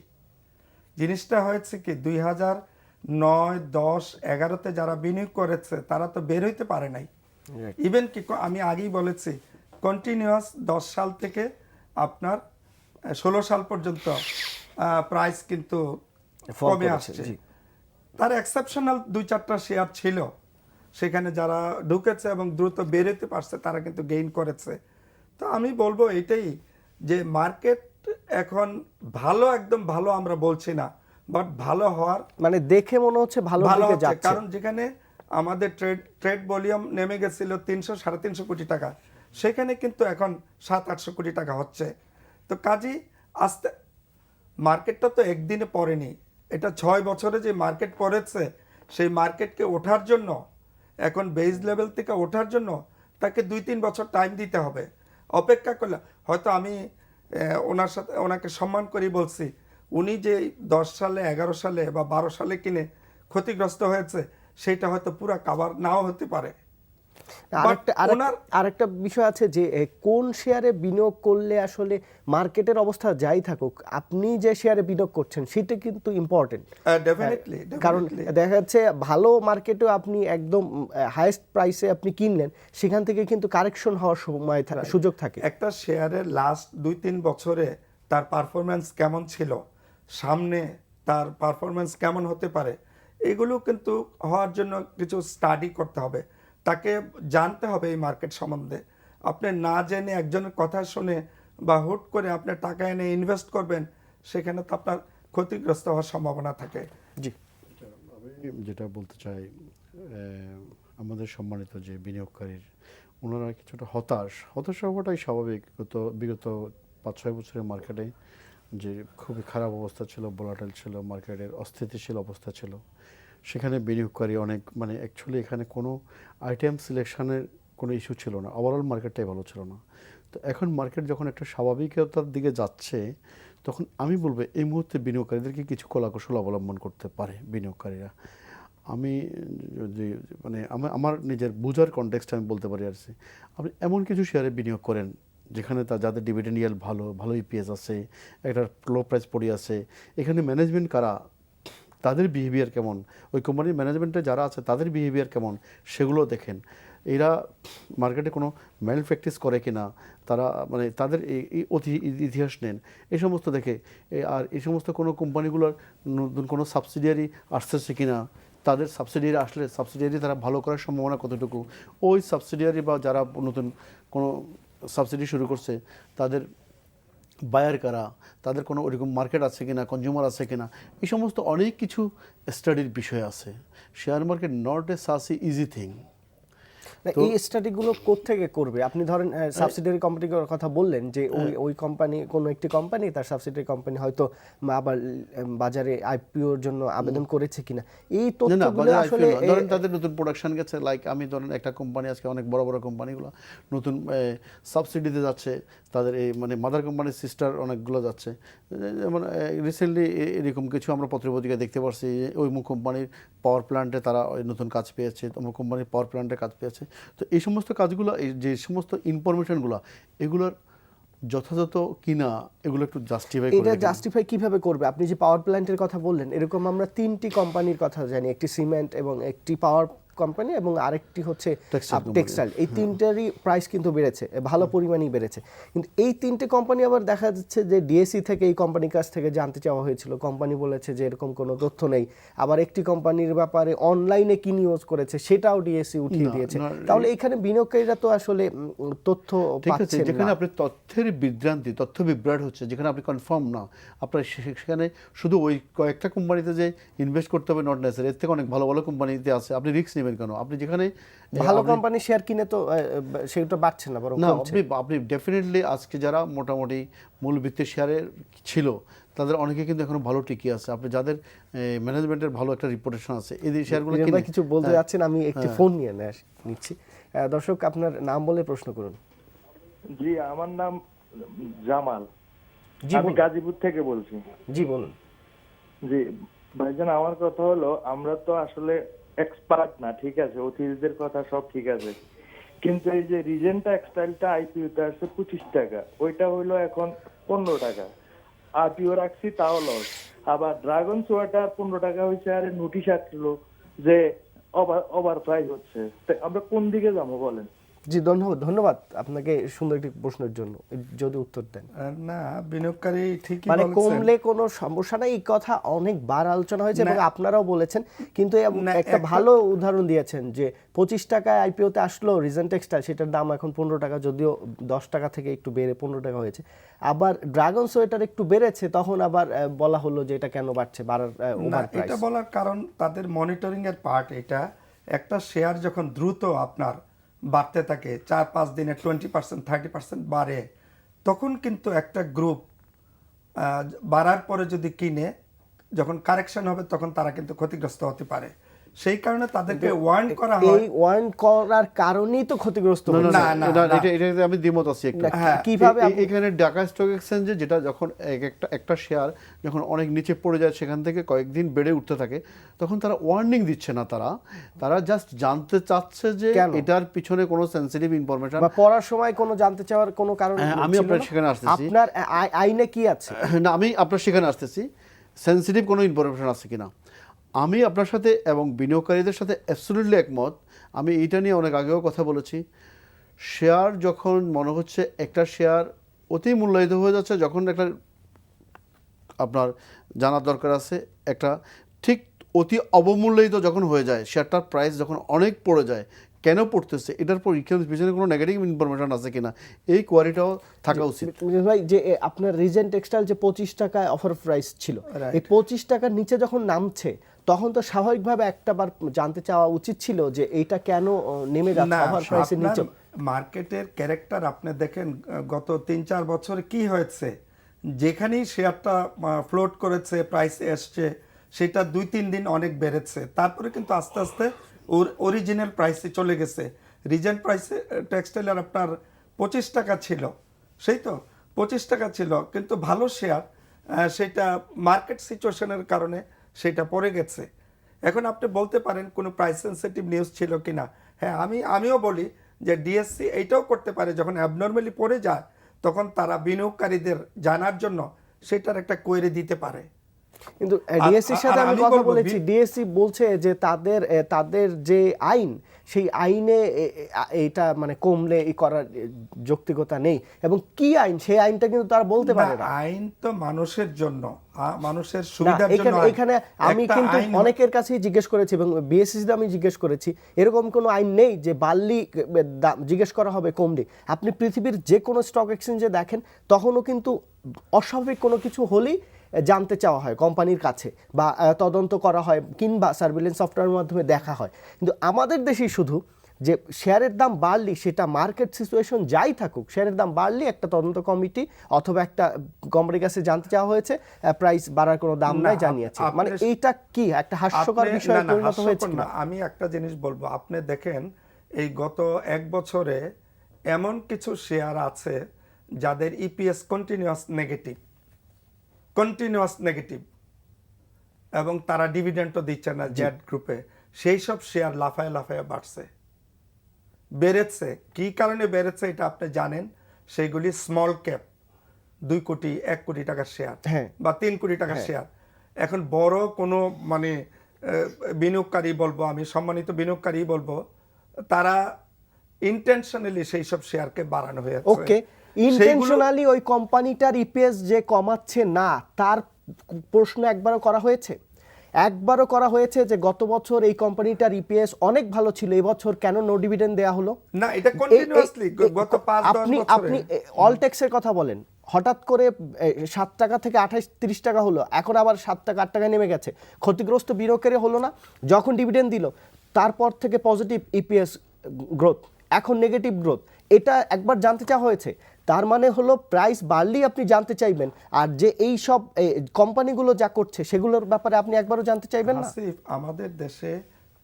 জিনিসটা হয়েছে কি, 2009, 10, 11-তে যারা বিনিয়োগ করেছে তারা তো বের হইতে পারে নাই। ইভেন কি আমি আগেই বলেছি, কন্টিনিউয়াস 10 সাল থেকে আপনার 16 সাল পর্যন্ত প্রাইস কিন্তু কমে আসছে। তার এক্সেপশনাল 2-4টা শেয়ার ছিল, সেখানে যারা ঢুকেছে এবং দ্রুত বেরোতে পারছে তারা কিন্তু গেইন করেছে। তো আমি বলবো এটাই, যে মার্কেট এখন ভালো, একদম ভালো আমরা বলছি না, বাট ভালো হওয়ার মানে দেখে মনে হচ্ছে ভালো দিকে হচ্ছে। যাচ্ছে। কারণ যেখানে আমাদের ট্রেড ভলিউম নেমে গেছিল 300-350 কোটি টাকা, সেখানে কিন্তু এখন 700-800 কোটি টাকা হচ্ছে। তো কাজী আস্তে, মার্কেটটা তো একদিনে পড়েনি, এটা 6 বছরে যে মার্কেট পড়েছে, সেই মার্কেটকে ওঠার জন্য, এখন বেস লেভেল থেকে ওঠার জন্য তাকে 2-3 বছর টাইম দিতে হবে। অপেক্ষা করলে হয়তো আমি ওনাকে সম্মান করি বলছি, উনি যে 10 সালে, 11 সালে বা 12 সালে কিনে ক্ষতিগ্রস্ত হয়েছে, সেটা হয়তো পুরো কাভার নাও হতে পারে। আরেকটা বিষয় আছে যে কোন শেয়ারে বিনিয়োগ করলে আসলে মার্কেটের অবস্থা যাই থাকুক, আপনি যে শেয়ারে বিনিয়োগ করছেন সেটা কিন্তু ইম্পর্টেন্ট। ডেফিনেটলি, কারণ দেখা যাচ্ছে ভালো মার্কেটেও আপনি একদম হাইয়েস্ট প্রাইসে আপনি কিনলেন, সেখান থেকে কিন্তু কারেকশন হওয়ার সময় সুযোগ থাকে। একটা শেয়ারের লাস্ট 2-3 বছরে তার পারফরম্যান্স কেমন ছিল, সামনে তার পারফরম্যান্স কেমন হতে পারে, এগুলো কিন্তু হওয়ার জন্য কিছু স্টাডি করতে হবে, তাকে জানতে হবে এই মার্কেট সম্বন্ধে। আপনি না জেনে একজনের কথা শুনে বা হুট করে আপনার টাকা এনে ইনভেস্ট করবেন, সেখানে তো আপনার ক্ষতিগ্রস্ত হওয়ার সম্ভাবনা থাকে। জি, আমি যেটা বলতে চাই, আমাদের সম্মানিত যে বিনিয়োগকারীর, ওনারা কিছুটা হতাশ হওয়াটাই স্বাভাবিক। বিগত 5-6 বছরের মার্কেটে যে খুবই খারাপ অবস্থা ছিল, ভোলাটাইল ছিল, মার্কেটের অস্থিতিশীল অবস্থা ছিল, সেখানে বিনিয়োগকারী অনেক, মানে অ্যাকচুয়ালি এখানে কোনো আইটেম সিলেকশনের কোনো ইস্যু ছিল না, ওভারঅল মার্কেটটাই ভালো ছিল না। তো এখন মার্কেট যখন একটা স্বাভাবিকতার দিকে যাচ্ছে, তখন আমি বলবো এই মুহূর্তে বিনিয়োগকারীদেরকে কিছু কলাকৌশল অবলম্বন করতে পারে বিনিয়োগকারীরা। আমি যদি মানে আমার নিজের বুঝার কনটেক্সটে আমি বলতে পারি আর কি, আপনি এমন কিছু শেয়ারে বিনিয়োগ করেন যেখানে যাদের ডিভিডেন্ড ইয়েল্ড ভালো ইপিএস আছে, একটা লো প্রাইস পড়ে আছে, এখানে ম্যানেজমেন্ট কারা, তাদের বিহেভিয়ার কেমন, ওই কোম্পানির ম্যানেজমেন্টে যারা আছে তাদের বিহেভিয়ার কেমন, সেগুলো দেখেন। এরা মার্কেটে কোনো ম্যাল প্র্যাকটিস করে কিনা, তারা মানে তাদের এই ইতিহাস নেন, এই সমস্ত দেখে। আর এই সমস্ত কোনো কোম্পানিগুলোর নতুন কোনো সাবসিডিয়ারি আসতেছে কিনা, তাদের সাবসিডিয়ারি আসলে সাবসিডিয়ারি তারা ভালো করার সম্ভাবনা কতটুকু, ওই সাবসিডিয়ারি বা যারা নতুন কোনো সাবসিডি শুরু করছে তাদের বায়ার কারা, তাদের কোনো ওরকম মার্কেট আছে কিনা, কনজিউমার আছে কিনা, এই সমস্ত অনেক কিছু স্টাডির বিষয় আছে। শেয়ার মার্কেট নট এ সাসি ইজি থিং। না, এই স্টাডিগুলো কোত্থেকে করবে? আপনি ধরেন সাবসিডিয়ারি কোম্পানির কথা বললেন যে ওই কোম্পানি, কোনো একটি কোম্পানি তার সাবসিডিয়ারি কোম্পানি হয়তো আবার বাজারে আইপিওর জন্য আবেদন করেছে কিনা, এই না তথ্যগুলো বাজারে আসলে IPO না। ধরেন তাদের নতুন প্রোডাকশন গেছে, লাইক আমি ধরেন একটা কোম্পানি আজকে অনেক বড় বড় কোম্পানিগুলো নতুন সাবসিডিতে যাচ্ছে, তাদের এই মানে মাদার কোম্পানির সিস্টার অনেকগুলো যাচ্ছে। যেমন রিসেন্টলি এরকম কিছু আমরা পত্রপত্রিকায় দেখতে পাচ্ছি, ওই কোম্পানির পাওয়ার প্ল্যান্টে তারা ওই নতুন কাজ পেয়েছে, অমুক কোম্পানির পাওয়ার প্ল্যান্টে কাজ পেয়েছে। তো এই সমস্ত কাজগুলো, এই যে সমস্ত ইনফরমেশনগুলো, এগুলোর যথাযথ কিনা এগুলো একটু জাস্টিফাই করে। এটা জাস্টিফাই কিভাবে করবে? আপনি যে পাওয়ার প্ল্যান্টের কথা বললেন, এরকম আমরা 3টি কোম্পানির কথা জানি, একটি সিমেন্ট এবং একটি পাওয়ার কোম্পানি এবং আরেকটি হচ্ছে টেক্সটাইল। এই তিনটারই প্রাইস কিন্তু বেড়েছে, ভালো পরিমাণেই বেড়েছে। কিন্তু এই 3টে কোম্পানি আবার দেখা যাচ্ছে যে ডিএসসি থেকে এই কোম্পানির কাছ থেকে জানতে চাওয়া হয়েছিল, কোম্পানি বলেছে যে এরকম কোনো তথ্য নেই। আবার একটি কোম্পানির ব্যাপারে অনলাইনে কি নিউজ করেছে সেটাও ডিএসসি উঠিয়ে দিয়েছে। তাহলে এখানে বিনিয়োগকারীরা তো আসলে তথ্য পাচ্ছেন না। যেখানে আপনি তথ্যের বিভ্রান্তি, তথ্য বিভ্রাট হচ্ছে, যেখানে আপনি কনফার্ম না, আপনার সেখানে শুধু ওই কয়েকটা কোম্পানিতে যে ইনভেস্ট করতে হবে নট নেসেসারি, এর থেকে অনেক ভালো ভালো কোম্পানিতে আছে, আপনি রিস্ক নেবেন কেন? আপনি যেখানে ভালো কোম্পানি শেয়ার কিনে তো সেটা বাড়ছে না, বরং না, কমছে। আপনি ডেফিনেটলি আজকে যারা মোটামুটি মূল ভিত্তির শেয়ারে ছিল তাদের অনেকে কিন্তু এখনো ভালো টিকে আছে। আপনি যাদের ম্যানেজমেন্টের ভালো একটা রিপুটেশন আছে, এই শেয়ারগুলো বিজন ভাই কিছু বলতে যাচ্ছেন, আমি একটি ফোন নিয়ে নিচ্ছি। দর্শক, আপনার নাম বলে প্রশ্ন করুন। জি, আমার নাম জামাল, জি আমি বলুন। গাজীপুর থেকে বলছি। জি বলুন। জি ভাইজান, আমার কথা হলো, আমরা তো আসলে এক্সপার্ট না, ঠিক আছে, অতিথিদের কথা সব ঠিক আছে, কিন্তু এই যে রিজেন্ট টেক্সটাইলটা আইপিওতে আসছে 25 টাকা, ওইটা হইলো এখন 15 টাকা। আইপিও রাখছি তাও লস। আবার ড্রাগন সোয়াটার 15 টাকা হয়েছে, আর নোটিশ আসলো যে ওভার প্রাইস হচ্ছে। তো আমরা কোন দিকে যাবো বলেন? জি, ধন্যবাদ আপনাকে সুন্দর একটি প্রশ্নের জন্য, যদি উত্তর দেন। না, বিনিয়োগকারী ঠিকই মানে বলছেন। কমলে কোনো সমস্যা নাই, এই কথা অনেকবার আলোচনা হয়েছে এবং আপনারাও বলেছেন। কিন্তু একটা ভালো উদাহরণ দিয়েছেন যে 25 টাকায় আইপিওতে আসলো রিজেন্ট টেক্সটাইল, সেটার দাম এখন 15 টাকা, যদিও 10 টাকা থেকে একটু বেড়ে 15 টাকা হয়েছে। আবার ড্রাগন সোয়েটার একটু বেড়েছে, তখন আবার বলা হলো যে এটা কেন বাড়ছে, বাড়ার ওভার প্রাইস। এটা বলার কারণ তাদের মনিটরিং এর পার্ট এটা। একটা শেয়ার যখন দ্রুত আপনার বাড়তে থাকে, 4-5 দিনে 20%, 30% বাড়ে, তখন কিন্তু একটা গ্রুপ বাড়ার পরে যদি কিনে, যখন কারেকশন হবে তখন তারা কিন্তু ক্ষতিগ্রস্ত হতে পারে। সেই কারণে তাদেরকে ওয়ার্ন করা হয়। এই ওয়ার্ন করার কারণেই তো ক্ষতিগ্রস্ত হচ্ছে। এটা আমি দ্বিমত আছি একটু। কিভাবে এখানে ঢাকা স্টক এক্সচেঞ্জে যেটা, যখন একটা শেয়ার যখন অনেক নিচে পড়ে যায়, সেখান থেকে কয়েকদিন বেড়ে উঠতে থাকে, তখন তারা ওয়ার্নিং দিচ্ছে না, তারা জাস্ট জানতে চাচ্ছে যে এটার পিছনে কোনো সেনসিটিভ ইনফরমেশন বা পড়ার সময় কোনো জানতে চাওয়ার কোনো কারণ আমি আপনার সেখানে আসতেছি। আপনার আইনে কি আছে? না, আমি আপনার সেখানে আসতেছি, সেনসিটিভ কোনো ইনফরমেশন আছে কিনা। আমি আপনার সাথে এবং বিনিয়োগকারীদের সাথে অ্যাবসলিউটলি একমত। আমি এইটা নিয়ে অনেক আগেও কথা বলেছি। শেয়ার যখন মনে হচ্ছে একটা শেয়ার অতি মূল্যায়িত হয়ে যাচ্ছে, যখন একটা আপনার জানার দরকার আছে, একটা ঠিক অতি অবমূল্যায়িত যখন হয়ে যায়, শেয়ারটার প্রাইস যখন অনেক পড়ে যায়, কেন পড়তেছে, এটার পিছনে কোনো নেগেটিভ ইনফরমেশন আছে কিনা, এই কোয়ারিটাও থাকা উচিত। ভাই, যে আপনার রিজেন্ট টেক্সটাইল যে 25 টাকায় অফার প্রাইস ছিল, এই 25 টাকার নিচে যখন নামছে, তখন তো স্বাভাবিকভাবে একটাবার জানতে চাওয়া উচিত ছিল যে এইটা কেন নেমে যাচ্ছে অফার প্রাইসের নিচে। মার্কেটের ক্যারেক্টার আপনি দেখেন, গত 3-4 বছরে কি হয়েছে, যেখানেই শেয়ারটা ফ্লোট করেছে, প্রাইসে এসছে, সেটা 2-3 দিন অনেক বেড়েছে, তারপরে কিন্তু আস্তে আস্তে অরিজিনাল প্রাইসে চলে গেছে। রিজেন্ট প্রাইসে টেক্সটাইলের আপনার 25 টাকা ছিল, সেই তো 25 টাকা ছিল, কিন্তু ভালো শেয়ার, সেটা মার্কেট সিচুয়েশনের কারণে সেটা পড়ে গেছে। এখন আপনি বলতে পারেন কোনো প্রাইস সেনসিটিভ নিউজ ছিল কিনা। হ্যাঁ, আমিও বলি যে ডিএসসি এইটাও করতে পারে, যখন অ্যাবনর্মালি পড়ে যায় তখন তারা বিনিয়োগকারীদের জানার জন্য সেটার একটা কোয়েরি দিতে পারে। কিন্তু ডিএসসির সাথে আমি কথা বলেছি, ডিএসসি বলছে যে তাদের যে আইন, সেই আইনে এটা মানে কমলে এই করার যৌক্তিকতা নেই, এবং কি আইন সেই আইনটা কিন্তু তারা বলতে পারে না। আইন তো মানুষের জন্য, মানুষের না, সুবিধার জন্য আইন। এখানে আমি একটা কিন্তু আইন- অনেকের কাছেই জিজ্ঞেস করেছি এবং বিএসসিসিতে আমি জিজ্ঞেস করেছি, এরকম কোনো আইন নেই যে বার্লি জিজ্ঞেস করা হবে কমলি। আপনি পৃথিবীর যে কোনো স্টক এক্সচেঞ্জে দেখেন, তখনও কিন্তু অস্বাভাবিক কোনো কিছু হলেই জানতে চাওয়া হয় কোম্পানির কাছে, বা তদন্ত করা হয়, কিংবা সার্ভিলেন্স সফটওয়্যারের মাধ্যমে দেখা হয়। কিন্তু আমাদের দেশেই শুধু যে শেয়ারের দাম বাড়লি, সেটা মার্কেট সিচুয়েশন যাই থাকুক, শেয়ারের দাম বাড়লি একটা তদন্ত কমিটি অথবা একটা কোম্পানির কাছে জানতে চাওয়া হয়েছে, প্রাইস বাড়ার কোনো দাম নাই জানিয়েছে। মানে এইটা কি একটা হাস্যকর বিষয় পরিণত হয়েছে না, আমি একটা জিনিস বলবো, আপনি দেখেন এই গত 1 বছরে এমন কিছু শেয়ার আছে যাদের ইপিএস কন্টিনিউয়াস নেগেটিভ, এবং তারা ডিভিডেন্ডও দিচ্ছে না জেড গ্রুপে, সেই সব শেয়ার লাফায় লাফায় বাড়ছে, বেড়েছে। কি কারণে বেড়েছে এটা আপনি জানেন? সেগুলি স্মল ক্যাপ, 2 কোটি 1 কোটি টাকার শেয়ার বা 3 কোটি টাকার শেয়ার। এখন বড় কোনো মানে বিনিয়োগকারী বলবো, আমি সম্মানিত বিনিয়োগকারী বলবো, তারা ইন্টেনশনালি সেই সব শেয়ারকে বাড়ানো হয়েছে। ওকে, ইন্টেনশনালি ওই কোম্পানিটার ইপিএস যে কমাচ্ছে না, তার প্রশ্ন একবারও করা হয়েছে? একবারও করা হয়েছে যে গত বছর এই কোম্পানিটার ইপিএস অনেক ভালো ছিল, এই বছর কেন নো ডিভিডেন্ড দেয়া হলো? না, এটা কন্টিনিউয়াসলি গত 5-10 বছরে। আপনি অলটেক্সের কথা বলেন, হঠাৎ করে 7 টাকা থেকে 28-30 টাকা হলো, এখন আবার 7 টাকা 8 টাকা নেমে গেছে। ক্ষতিগ্রস্ত বিনিয়োগকারী হলো না? যখন ডিভিডেন্ড দিল তারপর থেকে পজিটিভ ইপিএস গ্রোথ, এখন নেগেটিভ গ্রোথ। এটা একবার জানতে চাওয়া হয়েছে? তার মানে হলো প্রাইস বাড়লেই আপনি জানতে চাইবেন, আর যে এই সব কোম্পানিগুলো যা করছে সেগুলোর ব্যাপারে আপনি একবারও জানতে চাইবেন না? আসিফ, আমাদের দেশে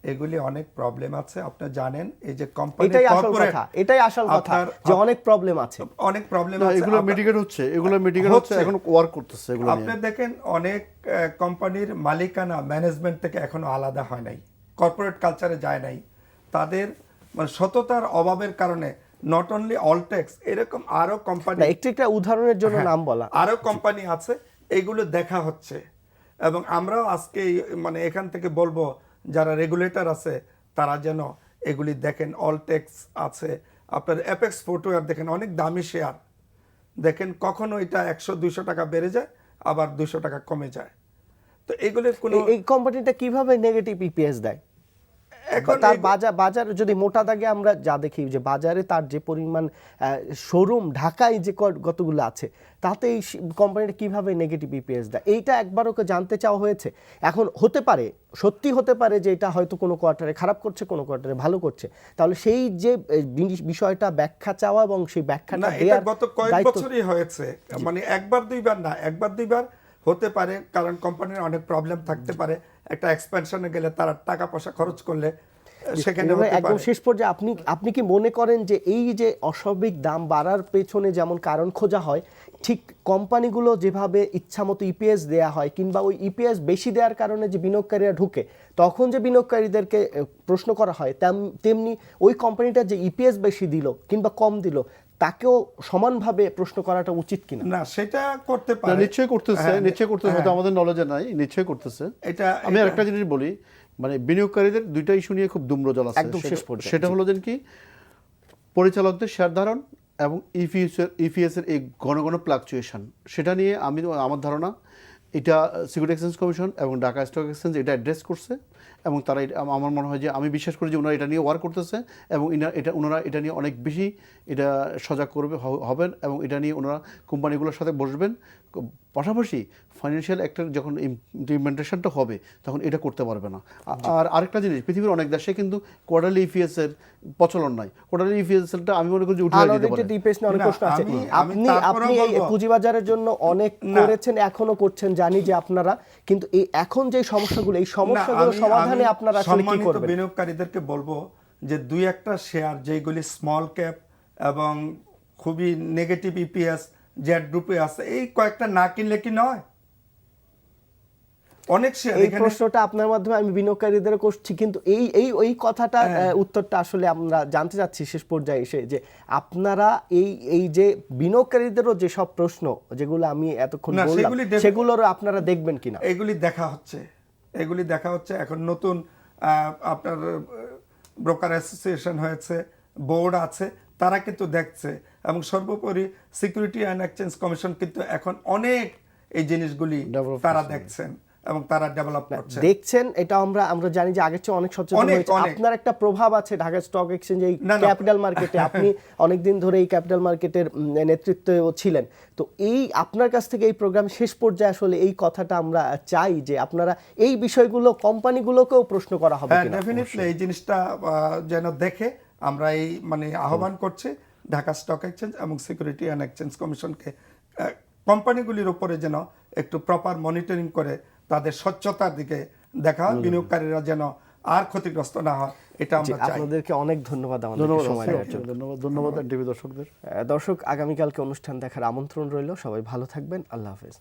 এগুলি অনেক প্রবলেম আছে, আপনি জানেন। এই যে কোম্পানি, এটাই আসল কথা, এটাই আসল কথা যে অনেক প্রবলেম আছে, অনেক প্রবলেম না, আছে। এগুলো মিটিগেট হচ্ছে, এগুলো মিটিগেট হচ্ছে, এখন ওয়ার্ক করতেছে এগুলো আপনি নিয়ে। দেখেন অনেক কোম্পানির মালিকানা ম্যানেজমেন্ট থেকে এখনো আলাদা হয় নাই, কর্পোরেট কালচারে যায় নাই। তাদের মানে সততার অভাবের কারণে নট অনলি অলটেক্স, এরকম আরো কোম্পানি, একটা উদাহরণের জন্য নাম বলা, আরো কোম্পানি আছে, এইগুলো দেখা হচ্ছে। এবং আমরাও আজকে মানে এখান থেকে বলবো যারা রেগুলেটর আছে তারা যেন এগুলি দেখেন। অলটেক্স আছে, আপনার অ্যাপেক্স ফুটওয়্যার দেখেন, অনেক দামি শেয়ার, দেখেন কখনো এটা 100-200 টাকা বেড়ে যায়, আবার 200 টাকা কমে যায়। তো এগুলির কোনো, এই কোম্পানিটা কিভাবে নেগেটিভ ইপিএস দেয়? এখন তার বাজার যদি মোটা দাগে আমরা যা দেখি যে বাজারে তার যে পরিমাণ শোরুম ঢাকায় যে কতগুলো আছে, তাতে এই কোম্পানিটা কিভাবে নেগেটিভ ইপিএস দেয়, এইটা একবারও জানতে চাওয়া হয়েছে? এখন হতে পারে, সত্যি হতে পারে যে এটা হয়তো কোনো কোয়ার্টারে খারাপ করছে, কোনো কোয়ার্টারে ভালো করছে, তাহলে সেই যে বিষয়টা ব্যাখ্যা চাওয়া এবং সেই ব্যাখ্যাটা না, এটা গত কয়েক বছরই হয়েছে, মানে 1-2 বার না, 1-2 বার হতে পারে, কারণ কোম্পানির অনেক প্রবলেম থাকতে পারে। একটা এক্সপেনশনে গেলে তারা টাকা পয়সা খরচ করলে সেখানে হতে একদম পারে। শেষ পর্যায়ে আপনি কি মনে করেন যে এই যে অস্বাভাবিক দাম বাড়ার পেছনে যেমন কারণ খোঁজা হয়, ঠিক কোম্পানিগুলো যেভাবে ইচ্ছামতো ইপিএস দেয়া হয়, কিংবা ওই ইপিএস বেশি দেওয়ার কারণে যে বিনিয়োগকারীরা ঢুকে, তখন যে বিনিয়োগকারীদেরকে প্রশ্ন করা হয়, তেমনি ওই কোম্পানিটা যে ইপিএস বেশি দিল কিংবা কম দিল, তাকেও সমানভাবে প্রশ্ন করাটা উচিত কিনা? না, সেটা করতে না, পারে, নিশ্চয়ই করতেছে, নিশ্চয়ই করতেছে, হয়তো আমাদের নলেজে নাই, নিশ্চয়ই করতেছে। আমি আরেকটা জিনিস বলি, মানে বিনিয়োগকারীদের দুইটা ইস্যু নিয়ে খুব দুম্রজল আছে একদম শেষ পর্যায়ে। সেটা হলো যে কি, পরিচালকদের শেয়ার ধারণ এবং ইপিএস এর এই ঘন ঘন ফ্লাকচুয়েশন, সেটা নিয়ে আমার ধারণা এটা সিকিউরিটি এক্সচেঞ্জ কমিশন এবং ঢাকা স্টক এক্সচেঞ্জ এটা অ্যাড্রেস করছে, এবং তারা আমার মনে হয় যে, আমি বিশ্বাস করি যে ওনারা এটা নিয়ে ওয়ার্ক করতেছে, এবং ওনারা এটা নিয়ে অনেক বেশি এটা সজাগ হবেন, এবং এটা নিয়ে ওনারা কোম্পানিগুলোর সাথে বসবেন। পাশাপাশি ফাইন্যান্সিয়াল অ্যাক্টের যখন ইমপ্লিমেন্টেশনটা হবে, তখন এটা করতে পারবে না। আর আরেকটা জিনিস, পৃথিবীর অনেক দেশে কিন্তু কোয়ার্টারলি ইপিএস এর প্রচলন নাই। কোয়ার্টারলি ইপিএসটা আমি মনে করি যে উঠিয়ে দিতে পারে। ইপিএস নিয়ে অনেক প্রশ্ন আছে। আপনি এই বলবো, পুঁজিবাজারের জন্য অনেক করেছেন, এখনো করছেন, জানি যে আপনারা, কিন্তু এই এখন যে সমস্যাগুলো, এই সমস্যাগুলো সমাধানে আপনারা আসলে কি করবেন? বিনিয়োগকারীদেরকে বলবো যে 2-1টা শেয়ার যেগুলি স্মল ক্যাপ এবং খুবই নেগেটিভ ইপিএস জেড গ্রুপে আছে, এই কয়েকটা না কিনলে কি নয়? অনেক শেয়ার, এই প্রশ্নটা আপনার মাধ্যমে আমি বিনিয়োগকারীদের করছি, কিন্তু এই কথাটা উত্তরটা আসলে আমরা জানতে চাচ্ছি শেষ পর্যায়ে এসে, যে আপনারা এই যে বিনিয়োগকারীদেরও যে সব প্রশ্ন যেগুলো আমি এতক্ষণ বললাম, সেগুলোরও আপনারা দেখবেন কিনা? এগুলি দেখা হচ্ছে, এখন নতুন আপনার ব্রোকার অ্যাসোসিয়েশন হয়েছে, বোর্ড আছে, তারা কিন্তু দেখছে, এবং সর্বোপরি সিকিউরিটি অ্যান্ড এক্সচেঞ্জ কমিশন কিন্তু এখন অনেক এই জিনিসগুলি Develop তারা করছে। দেখছেন এবং তারা ডেভেলপ করছে। দেখছেন, এটা আমরা জানি যে আগের চেয়ে অনেক সচেতন অনেক, হয়েছে। অনেক। আপনার একটা প্রভাব আছে ঢাকা স্টক এক্সচেঞ্জ এই না, না। ক্যাপিটাল মার্কেটে, আপনি অনেকদিন ধরে এই ক্যাপিটাল মার্কেটের নেতৃত্বেও ছিলেন। তো এই আপনার কাছ থেকে এই প্রোগ্রাম শেষ পর্যায়ে আসলে এই কথাটা আমরা চাই যে আপনারা এই বিষয়গুলো কোম্পানিগুলোকেও প্রশ্ন করা হবে হ্যাঁ, কিনা। ডেফিনেটলি এই জিনিসটা যেন দেখে আমরা এই মানে আহ্বান করছি ঢাকা স্টক এক্সচেঞ্জ এবং সিকিউরিটি অ্যান্ড এক্সচেঞ্জ কমিশনকে কোম্পানিগুলির উপরে যেন একটু প্রপার মনিটরিং করে তাদের স্বচ্ছতার দিকে দেখা হয়, বিনিয়োগকারীরা যেন আর ক্ষতিগ্রস্ত না হয়, এটা জি, আমরা চাই। আপনাদেরকে অনেক ধন্যবাদ আমাদের ধন্যবাদ সময় দেওয়ার জন্য। ধন্যবাদ এনটিভি দর্শকদের। দর্শক, আগামীকালকে অনুষ্ঠান দেখার আমন্ত্রণ রইল। সবাই ভালো থাকবেন। আল্লাহ হাফেজ।